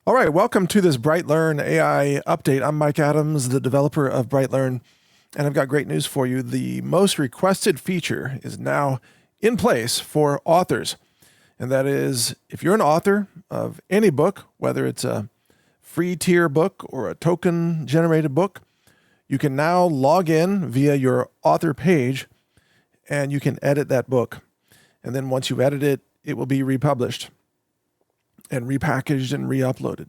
All right, welcome to this BrightLearn AI update. I'm Mike Adams, the developer of BrightLearn, and I've got great news for you. The most requested feature is now in place for authors, and that is if you're an author of any book, whether it's a free tier book or a token-generated book, you can now log in via your author page, and you can edit that book. And then once you've edited it, it will be republished and repackaged and re-uploaded.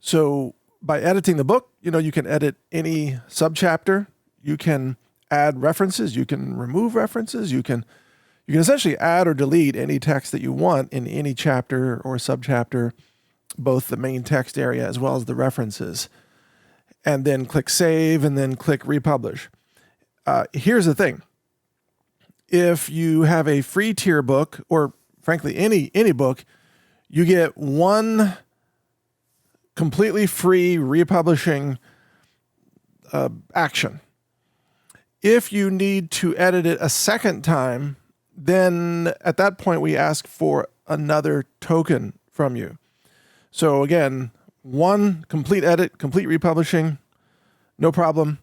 So by editing the book, you can edit any subchapter, you can add references, you can remove references, you can essentially add or delete any text that you want in any chapter or subchapter, both the main text area as well as the references. And then click save and then click republish. Here's the thing. If you have a free tier book, or frankly any book, you get one completely free republishing action. If you need to edit it a second time, then at that point we ask for another token from you. So again, one complete edit, complete republishing, no problem,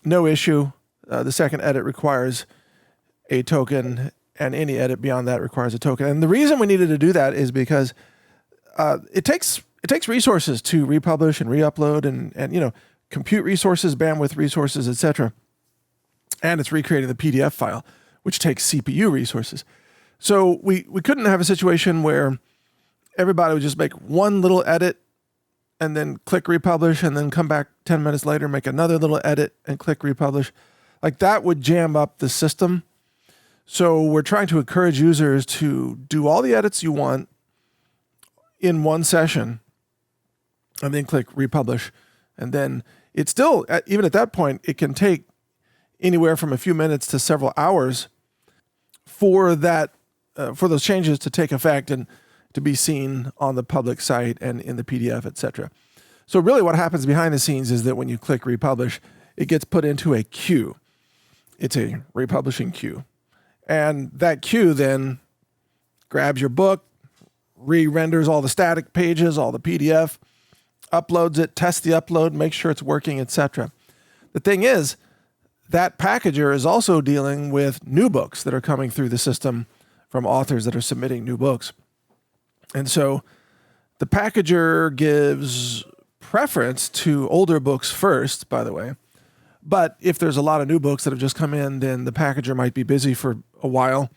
no issue. The second edit requires a token, and any edit beyond that requires a token. And the reason we needed to do that is because it takes resources to republish and re-upload and compute resources, bandwidth resources, etc. And it's recreating the PDF file, which takes CPU resources. So we couldn't have a situation where everybody would just make one little edit and then click republish and then come back 10 minutes later, make another little edit and click republish. Like that would jam up the system. So we're trying to encourage users to do all the edits you want in one session and then click republish. And then it's still, even at that point, it can take anywhere from a few minutes to several hours for those changes to take effect and to be seen on the public site and in the PDF, etc. So really what happens behind the scenes is that when you click republish, it gets put into a queue. It's a republishing queue. And that queue then grabs your book, re-renders all the static pages, all the PDF, uploads it, tests the upload, makes sure it's working, etc. The thing is, that packager is also dealing with new books that are coming through the system from authors that are submitting new books. And so the packager gives preference to older books first, by the way. But if there's a lot of new books that have just come in, then the packager might be busy for a while.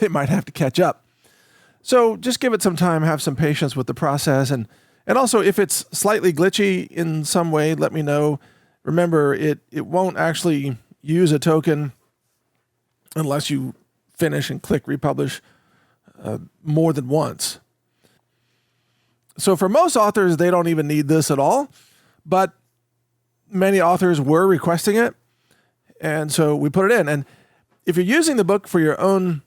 It might have to catch up. So just give it some time, have some patience with the process. And also, if it's slightly glitchy in some way, let me know. Remember, it won't actually use a token unless you finish and click republish more than once. So for most authors, they don't even need this at all. But many authors were requesting it, and so we put it in. And if you're using the book for your own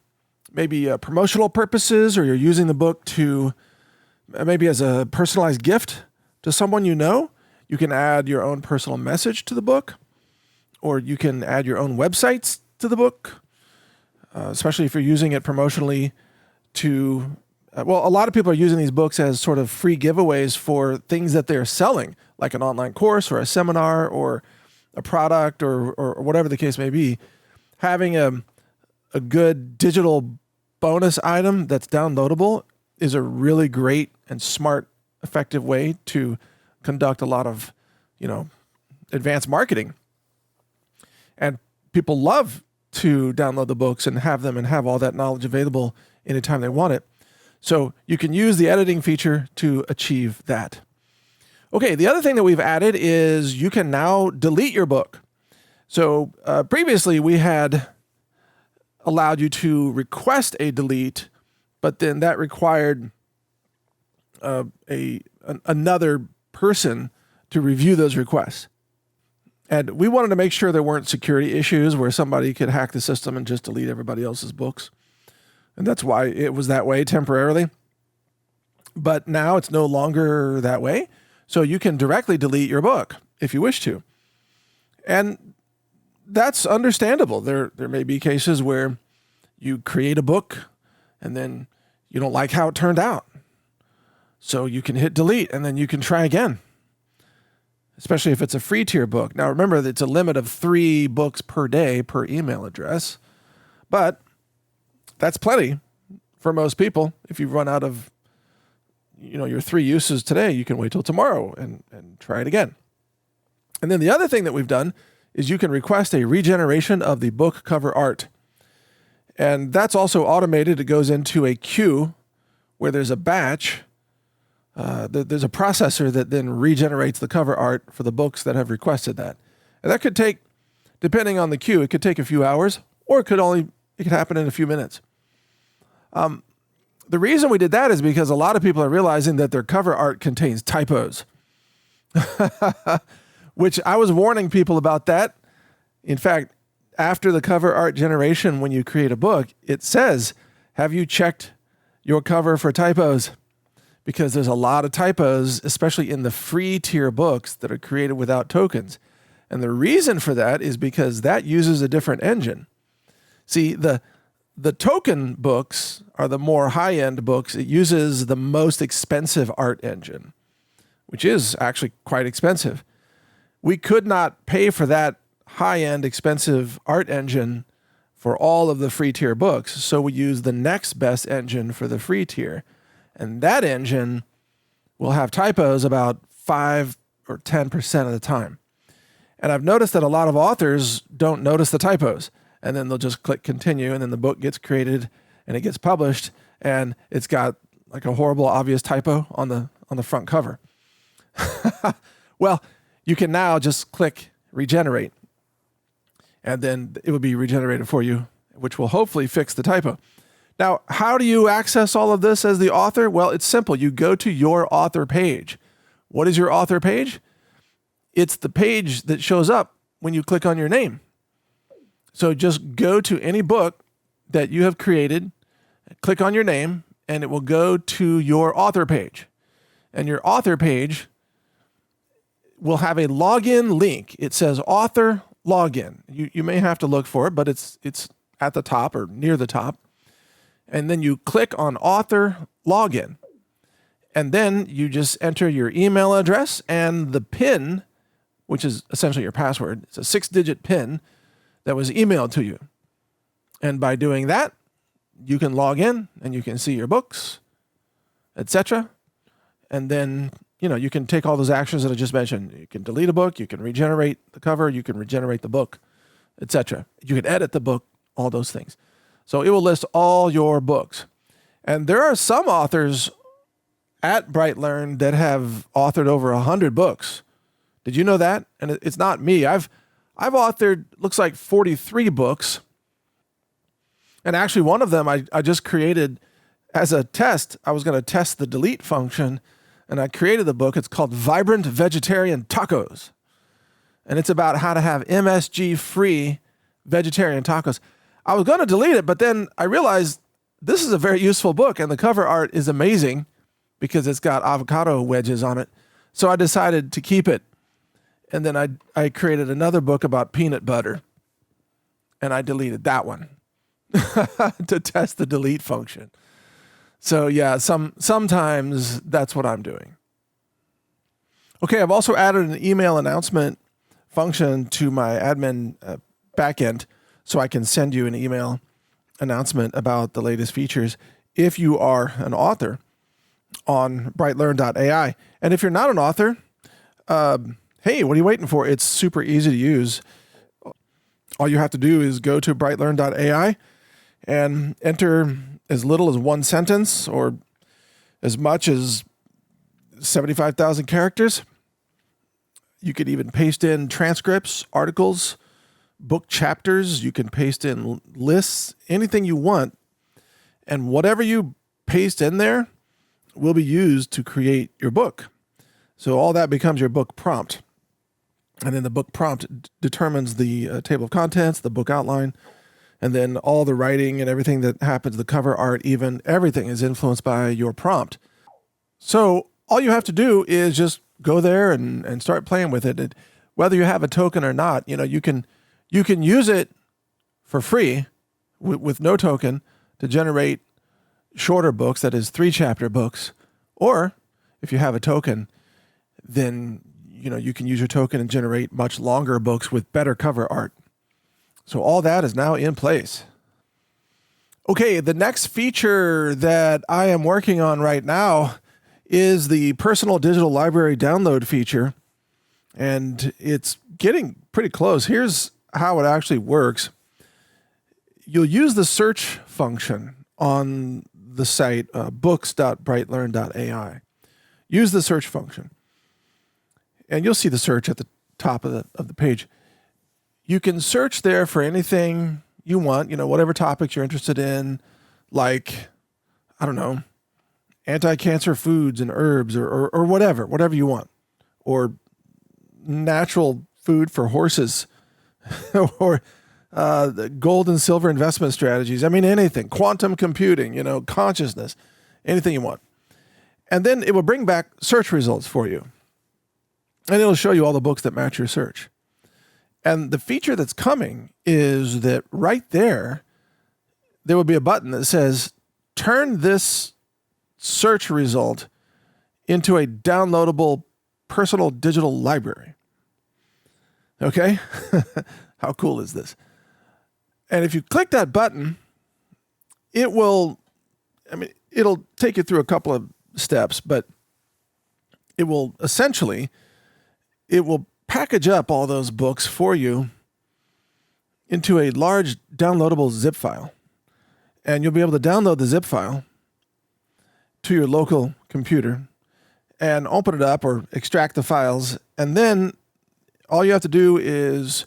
maybe promotional purposes, or you're using the book to maybe as a personalized gift to someone you know, you can add your own personal message to the book, or you can add your own websites to the book, especially if you're using it promotionally to... a lot of people are using these books as sort of free giveaways for things that they're selling, like an online course or a seminar or a product or whatever the case may be. Having a good digital bonus item that's downloadable is a really great and smart, effective way to conduct a lot of, advanced marketing. And people love to download the books and have them and have all that knowledge available anytime they want it. So you can use the editing feature to achieve that. Okay, the other thing that we've added is you can now delete your book. So previously we had allowed you to request a delete, but then that required another person to review those requests. And we wanted to make sure there weren't security issues where somebody could hack the system and just delete everybody else's books. And that's why it was that way temporarily. But now it's no longer that way. So you can directly delete your book if you wish to. And that's understandable. There may be cases where you create a book and then you don't like how it turned out. So you can hit delete and then you can try again, especially if it's a free tier book. Now remember that it's a limit of 3 books per day per email address, but that's plenty for most people. If you run out of your 3 uses today, you can wait till tomorrow and try it again. And then the other thing that we've done is you can request a regeneration of the book cover art. And that's also automated. It goes into a queue where there's a batch. There's a processor that then regenerates the cover art for the books that have requested that. And that could take, depending on the queue, it could take a few hours, or it could happen in a few minutes. The reason we did that is because a lot of people are realizing that their cover art contains typos, which I was warning people about that. In fact, after the cover art generation, when you create a book, it says, have you checked your cover for typos? Because there's a lot of typos, especially in the free tier books that are created without tokens. And the reason for that is because that uses a different engine. See, the token books are the more high-end books. It uses the most expensive art engine, which is actually quite expensive. We could not pay for that high-end expensive art engine for all of the free tier books, so we use the next best engine for the free tier. And that engine will have typos about 5 or 10% of the time. And I've noticed that a lot of authors don't notice the typos, and then they'll just click continue, and then the book gets created and it gets published, and it's got like a horrible obvious typo on the front cover. Well, you can now just click regenerate, and then it will be regenerated for you, which will hopefully fix the typo. Now, how do you access all of this as the author? Well, it's simple. You go to your author page. What is your author page? It's the page that shows up when you click on your name. So just go to any book that you have created, click on your name, and it will go to your author page. And your author page will have a login link. It says author login. You may have to look for it, but it's at the top or near the top. And then you click on author login. And then you just enter your email address and the PIN, which is essentially your password. It's a 6-digit PIN that was emailed to you. And by doing that, you can log in and you can see your books, etc. And then, you can take all those actions that I just mentioned. You can delete a book, you can regenerate the cover, you can regenerate the book, etc. You can edit the book, all those things. So it will list all your books. And there are some authors at BrightLearn that have authored over 100 books. Did you know that? And it's not me. I've authored, looks like 43 books. And actually one of them I just created as a test. I was going to test the delete function, and I created the book. It's called Vibrant Vegetarian Tacos. And it's about how to have MSG-free vegetarian tacos. I was going to delete it, but then I realized this is a very useful book, and the cover art is amazing because it's got avocado wedges on it. So I decided to keep it. And then I created another book about peanut butter, and I deleted that one to test the delete function. So yeah, sometimes that's what I'm doing. Okay, I've also added an email announcement function to my admin backend, so I can send you an email announcement about the latest features if you are an author on BrightLearn.ai. And if you're not an author, hey, what are you waiting for? It's super easy to use. All you have to do is go to BrightLearn.ai and enter as little as 1 sentence or as much as 75,000 characters. You could even paste in transcripts, articles, book chapters. You can paste in lists, anything you want. And whatever you paste in there will be used to create your book. So all that becomes your book prompt. And then the book prompt determines the table of contents, the book outline, and then all the writing and everything that happens, the cover art even, everything is influenced by your prompt. So all you have to do is just go there and start playing with it. Whether you have a token or not, you can use it for free with no token to generate shorter books, that is 3-chapter books, or if you have a token, then you can use your token and generate much longer books with better cover art. So all that is now in place. Okay, the next feature that I am working on right now is the personal digital library download feature, and it's getting pretty close. Here's how it actually works. You'll use the search function on the site books.brightlearn.ai. Use the search function, and you'll see the search at the top of the page. You can search there for anything you want, whatever topics you're interested in, like, I don't know, anti-cancer foods and herbs or whatever you want, or natural food for horses, or the gold and silver investment strategies. I mean, anything, quantum computing, consciousness, anything you want. And then it will bring back search results for you. And it'll show you all the books that match your search. And the feature that's coming is that right there will be a button that says, turn this search result into a downloadable personal digital library. Okay? How cool is this? And if you click that button, it'll take you through a couple of steps, but it will package up all those books for you into a large downloadable zip file. And you'll be able to download the zip file to your local computer and open it up or extract the files. And then all you have to do is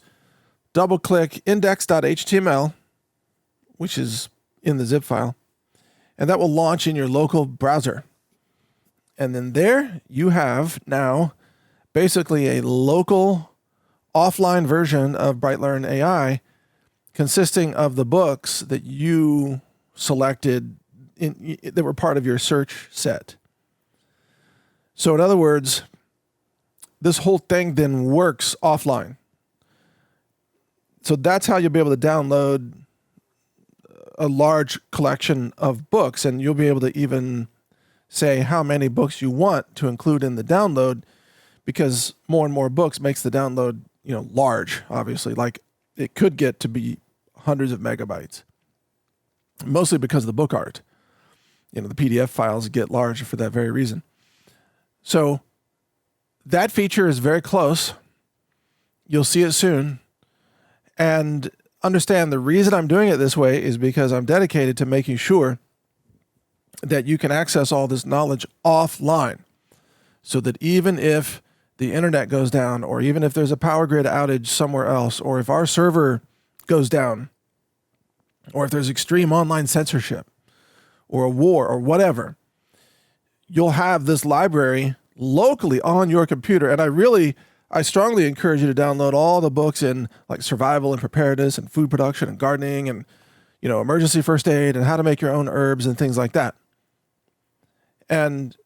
double click index.html, which is in the zip file, and that will launch in your local browser. And then there you have now basically a local offline version of BrightLearn AI consisting of the books that you selected that were part of your search set. So in other words, this whole thing then works offline. So that's how you'll be able to download a large collection of books, and you'll be able to even say how many books you want to include in the download, because more and more books makes the download, large, obviously. Like, it could get to be hundreds of megabytes, mostly because of the book art. The PDF files get large for that very reason. So that feature is very close. You'll see it soon. And understand the reason I'm doing it this way is because I'm dedicated to making sure that you can access all this knowledge offline, so that even if the internet goes down, or even if there's a power grid outage somewhere else, or if our server goes down, or if there's extreme online censorship or a war or whatever, you'll have this library locally on your computer. And I strongly encourage you to download all the books in like survival and preparedness and food production and gardening and, emergency first aid and how to make your own herbs and things like that. And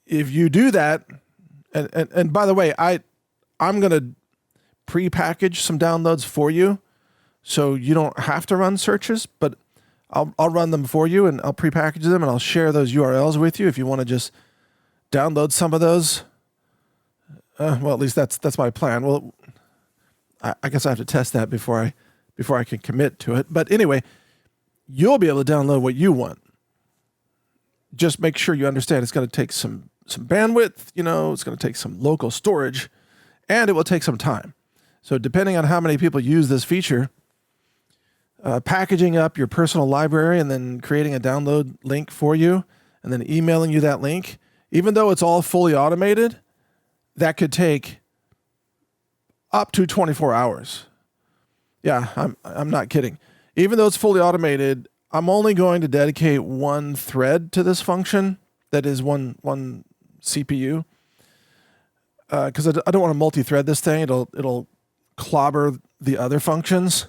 if you do that, and by the way, I'm going to pre-package some downloads for you, so you don't have to run searches, but I'll run them for you, and I'll pre-package them, and I'll share those URLs with you if you want to just download some of those. Well, at least that's my plan. Well, I guess I have to test that before I can commit to it. But anyway, you'll be able to download what you want. Just make sure you understand it's going to take some bandwidth, it's going to take some local storage, and it will take some time. So depending on how many people use this feature, packaging up your personal library and then creating a download link for you and then emailing you that link, even though it's all fully automated, that could take up to 24 hours. Yeah, I'm not kidding. Even though it's fully automated, I'm only going to dedicate one thread to this function. That is one CPU, because I don't want to multi-thread this thing. It'll clobber the other functions,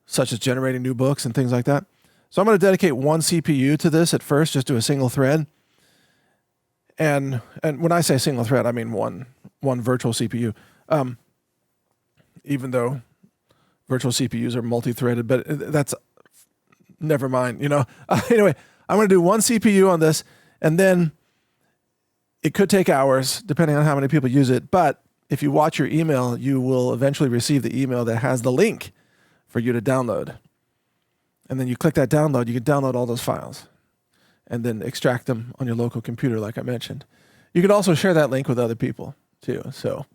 such as generating new books and things like that. So I'm going to dedicate one CPU to this at first, just to a single thread. And when I say single thread, I mean one virtual CPU. Even though virtual CPUs are multi-threaded, but that's never mind. Anyway, I'm going to do one CPU on this, and then It could take hours, depending on how many people use it. But if you watch your email, you will eventually receive the email that has the link for you to download. And then you click that download, you can download all those files and then extract them on your local computer, like I mentioned. You can also share that link with other people too. So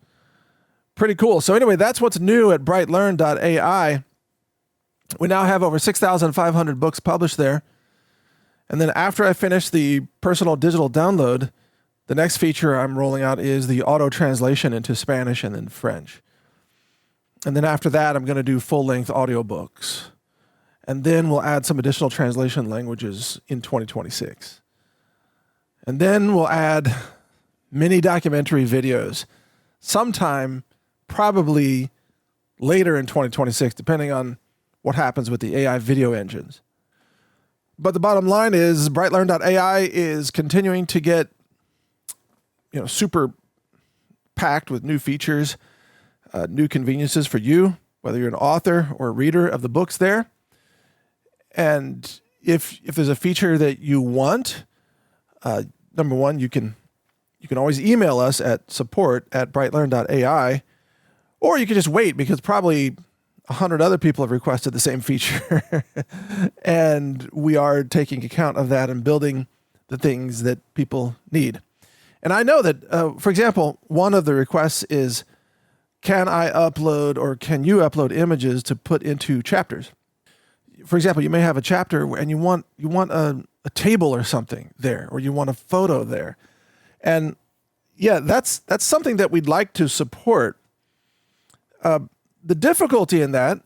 pretty cool. So anyway, that's what's new at BrightLearn.ai. We now have over 6,500 books published there. And then after I finish the personal digital download, the next feature I'm rolling out is the auto translation into Spanish and then French. And then after that, I'm going to do full-length audiobooks. And then we'll add some additional translation languages in 2026. And then we'll add mini documentary videos sometime probably later in 2026, depending on what happens with the AI video engines. But the bottom line is BrightLearn.ai is continuing to get super packed with new features, new conveniences for you, whether you're an author or a reader of the books there. And if there's a feature that you want, number one, you can always email us at support@brightlearn.ai, or you can just wait because probably 100 other people have requested the same feature. And we are taking account of that and building the things that people need. And I know that, for example, one of the requests is, can I upload or can you upload images to put into chapters? For example, you may have a chapter and you want a table or something there, or you want a photo there. And yeah, that's something that we'd like to support. The difficulty in that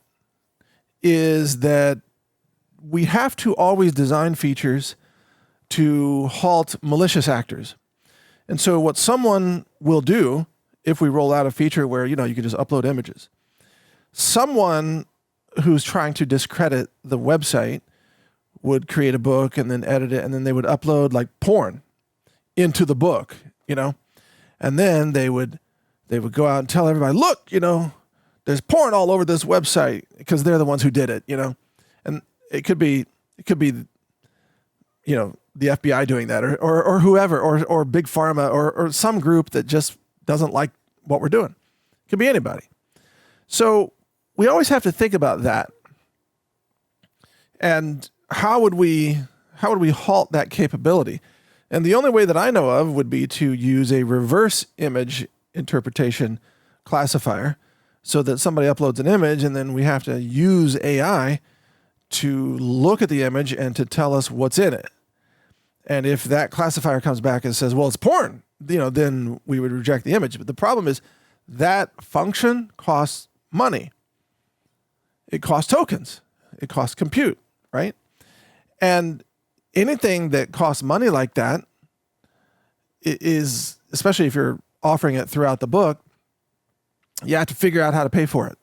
is that we have to always design features to halt malicious actors. And so what someone will do if we roll out a feature where, you can just upload images, someone who's trying to discredit the website would create a book and then edit it, and then they would upload like porn into the book, and then they would go out and tell everybody, look, there's porn all over this website, because they're the ones who did it, and it could be, the FBI doing that, or whoever, or Big Pharma, or some group that just doesn't like what we're doing. It could be anybody. So we always have to think about that. And how would we halt that capability? And the only way that I know of would be to use a reverse image interpretation classifier, so that somebody uploads an image and then we have to use AI to look at the image and to tell us what's in it. And if that classifier comes back and says, well, it's porn, then we would reject the image. But the problem is that function costs money. It costs tokens. It costs compute, right? And anything that costs money like that is, especially if you're offering it throughout the book, you have to figure out how to pay for it.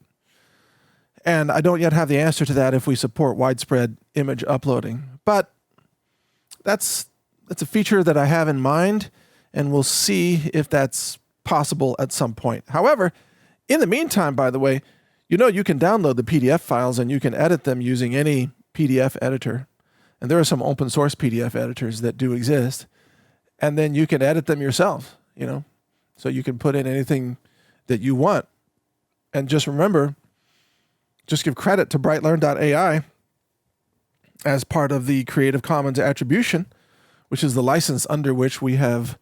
And I don't yet have the answer to that if we support widespread image uploading. But that's a feature that I have in mind, and we'll see if that's possible at some point. However, in the meantime, by the way, you can download the PDF files and you can edit them using any PDF editor. And there are some open source PDF editors that do exist. And then you can edit them yourself, So you can put in anything that you want. And just remember, just give credit to BrightLearn.ai as part of the Creative Commons attribution, which is the license under which we have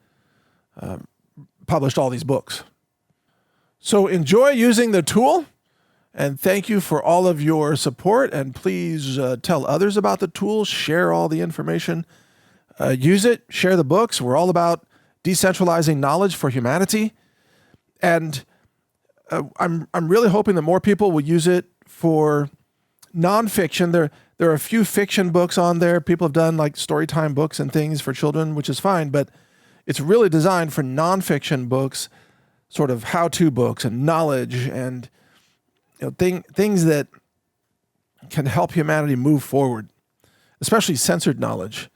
published all these books. So enjoy using the tool, and thank you for all of your support. And please tell others about the tool, share all the information, use it, share the books. We're all about decentralizing knowledge for humanity. And I'm really hoping that more people will use it for nonfiction. There are a few fiction books on there. People have done like story time books and things for children, which is fine, but it's really designed for nonfiction books, sort of how-to books and knowledge and things that can help humanity move forward, especially censored knowledge.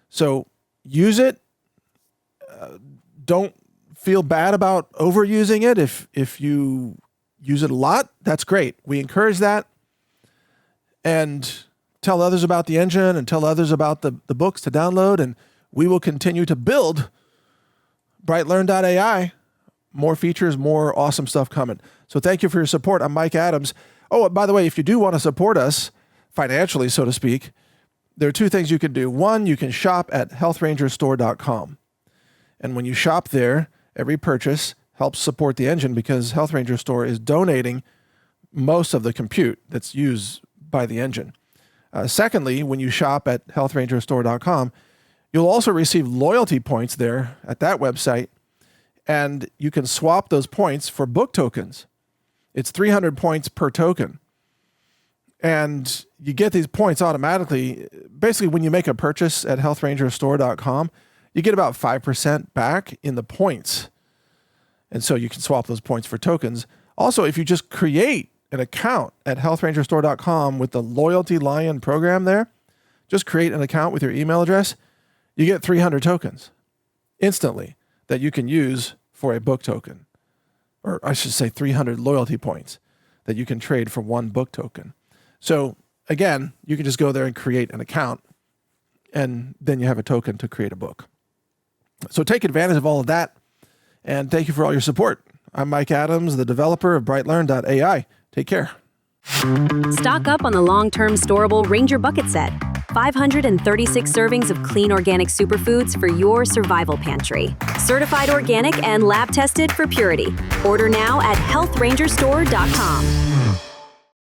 So use it. Don't feel bad about overusing it. If you use it a lot, that's great. We encourage that. And tell others about the engine and tell others about the books to download, and we will continue to build BrightLearn.ai, more features, more awesome stuff coming. So thank you for your support. I'm Mike Adams. Oh, by the way, if you do want to support us financially, so to speak, there are two things you can do. One, you can shop at healthrangerstore.com. And when you shop there, every purchase helps support the engine because Health Ranger Store is donating most of the compute that's used by the engine. Secondly, when you shop at healthrangerstore.com, you'll also receive loyalty points there at that website, and you can swap those points for book tokens. It's 300 points per token. And you get these points automatically. Basically, when you make a purchase at healthrangerstore.com, you get about 5% back in the points. And so you can swap those points for tokens. Also, if you just create an account at healthrangerstore.com with the Loyalty Lion program there, just create an account with your email address, you get 300 tokens instantly that you can use for a book token. Or I should say 300 loyalty points that you can trade for one book token. So again, you can just go there and create an account, and then you have a token to create a book. So take advantage of all of that, and thank you for all your support. I'm Mike Adams, the developer of BrightLearn.ai. Take care. Stock up on the long-term storable Ranger Bucket Set. 536 servings of clean organic superfoods for your survival pantry. Certified organic and lab tested for purity. Order now at healthrangerstore.com.